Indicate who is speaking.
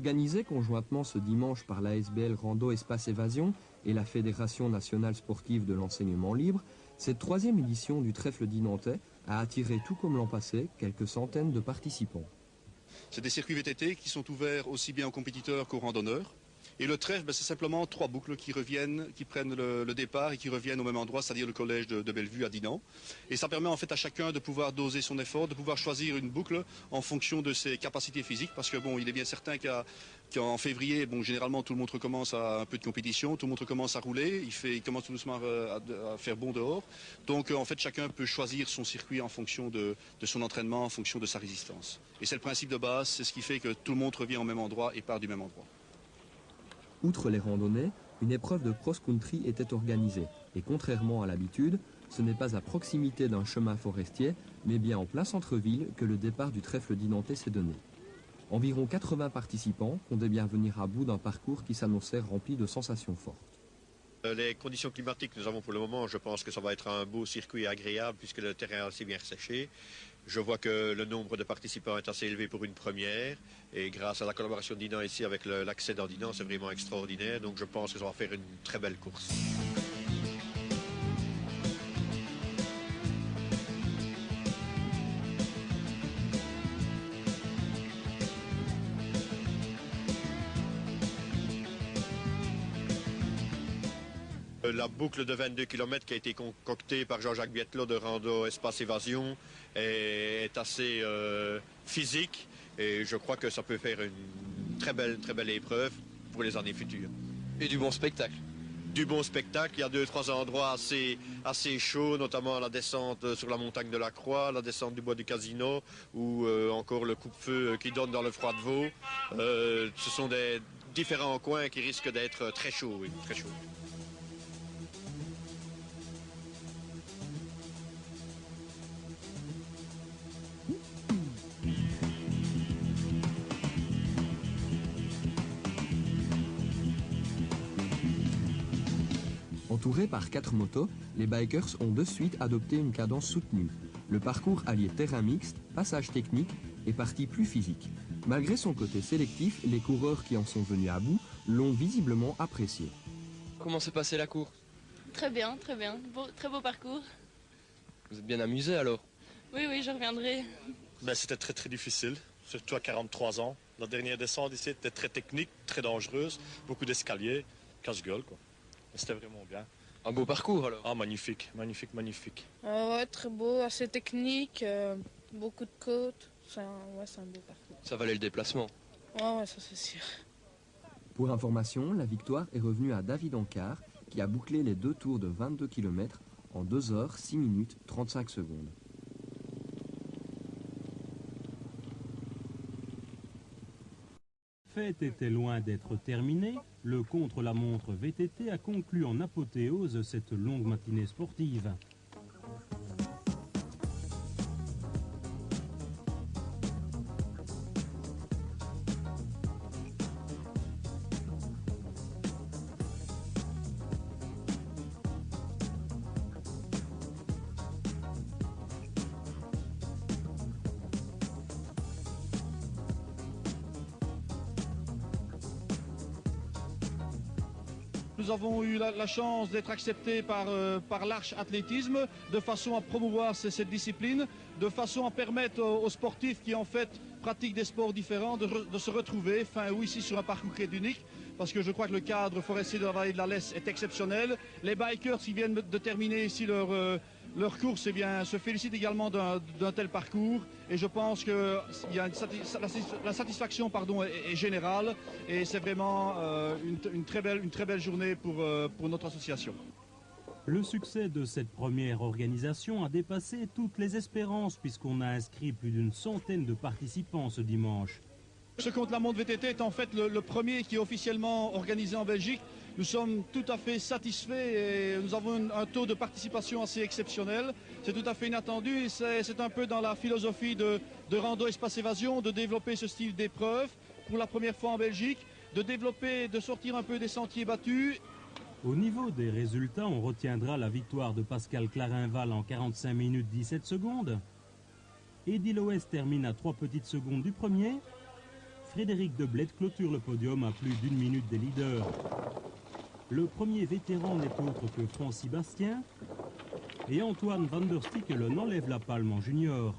Speaker 1: Organisée conjointement ce dimanche par l'ASBL Rando Espace Évasion et la Fédération nationale sportive de l'enseignement libre, cette troisième édition du trèfle dinantais a attiré, tout comme l'an passé, quelques centaines de participants.
Speaker 2: C'est des circuits VTT qui sont ouverts aussi bien aux compétiteurs qu'aux randonneurs. Et le trèfle, c'est simplement 3 boucles qui reviennent, qui prennent le départ et qui reviennent au même endroit, c'est-à-dire le collège de Bellevue à Dinan. Et ça permet en fait à chacun de pouvoir doser son effort, de pouvoir choisir une boucle en fonction de ses capacités physiques. Parce que bon, il est bien certain qu'en février, bon, généralement tout le monde recommence à un peu de compétition, tout le monde recommence à rouler, il commence tout doucement à faire bon dehors. Donc en fait, chacun peut choisir son circuit en fonction de son entraînement, en fonction de sa résistance. Et c'est le principe de base, c'est ce qui fait que tout le monde revient au même endroit et part du même endroit.
Speaker 1: Outre les randonnées, une épreuve de cross-country était organisée. Et contrairement à l'habitude, ce n'est pas à proximité d'un chemin forestier, mais bien en plein centre-ville que le départ du trèfle dinantais s'est donné. Environ 80 participants comptaient bien venir à bout d'un parcours qui s'annonçait rempli de sensations fortes.
Speaker 3: Les conditions climatiques que nous avons pour le moment, je pense que ça va être un beau circuit agréable puisque le terrain est assez bien resséché. Je vois que le nombre de participants est assez élevé pour une première et grâce à la collaboration de Dinan ici avec l'accès dans Dinan, c'est vraiment extraordinaire. Donc je pense que ça va faire une très belle course. La boucle de 22 km qui a été concoctée par Jean-Jacques Biettelot de Rando Espace Évasion est assez physique et je crois que ça peut faire une très belle épreuve pour les années futures.
Speaker 4: Et du bon spectacle.
Speaker 3: Du bon spectacle, il y a 2-3 endroits assez chauds, notamment la descente sur la montagne de la Croix, la descente du bois du Casino ou encore le coupe-feu qui donne dans le Froid de Vaux. Ce sont des différents coins qui risquent d'être très chauds, oui, très chauds.
Speaker 1: Entourés par 4 motos, les bikers ont de suite adopté une cadence soutenue. Le parcours alliait terrain mixte, passage technique et partie plus physique. Malgré son côté sélectif, les coureurs qui en sont venus à bout l'ont visiblement apprécié.
Speaker 4: Comment s'est passée la course?
Speaker 5: Très bien, très bien. Très beau parcours.
Speaker 4: Vous êtes bien amusé alors?
Speaker 5: Oui, je reviendrai.
Speaker 6: C'était très difficile, surtout à 43 ans. La dernière descente ici était très technique, très dangereuse, beaucoup d'escaliers, casse-gueule quoi. C'était vraiment bien.
Speaker 4: Un beau parcours alors?
Speaker 6: Ah magnifique.
Speaker 7: Ouais, très beau, assez technique, beaucoup de côtes. C'est un beau parcours.
Speaker 4: Ça valait le déplacement?
Speaker 7: Ouais, ça c'est sûr.
Speaker 1: Pour information, la victoire est revenue à David Ancard, qui a bouclé les 2 tours de 22 km en 2 heures, 6 minutes, 35 secondes.
Speaker 8: La fête était loin d'être terminée, le contre-la-montre VTT a conclu en apothéose cette longue matinée sportive.
Speaker 9: Nous avons eu la chance d'être acceptés par l'Arche Athlétisme de façon à promouvoir cette discipline, de façon à permettre aux sportifs qui en fait pratiquent des sports différents de se retrouver ici sur un parcours qui est unique. Parce que je crois que le cadre forestier de la vallée de la Lesse est exceptionnel. Les bikers qui viennent de terminer ici leur course se félicitent également d'un tel parcours. Et je pense que la satisfaction est générale. Et c'est vraiment une très belle journée pour notre association.
Speaker 8: Le succès de cette première organisation a dépassé toutes les espérances puisqu'on a inscrit plus d'une centaine de participants ce dimanche.
Speaker 9: Ce contre-la-montre VTT est en fait le premier qui est officiellement organisé en Belgique. Nous sommes tout à fait satisfaits et nous avons un taux de participation assez exceptionnel. C'est tout à fait inattendu et c'est un peu dans la philosophie de Rando Espace Évasion de développer ce style d'épreuve pour la première fois en Belgique, de sortir un peu des sentiers battus.
Speaker 8: Au niveau des résultats, on retiendra la victoire de Pascal Clarinval en 45 minutes 17 secondes. Eddy Loès termine à 3 petites secondes du premier. Frédéric Deblette clôture le podium à plus d'1 minute des leaders. Le premier vétéran n'est autre que Francis Bastien et Antoine van der Stickelen enlève la palme en junior.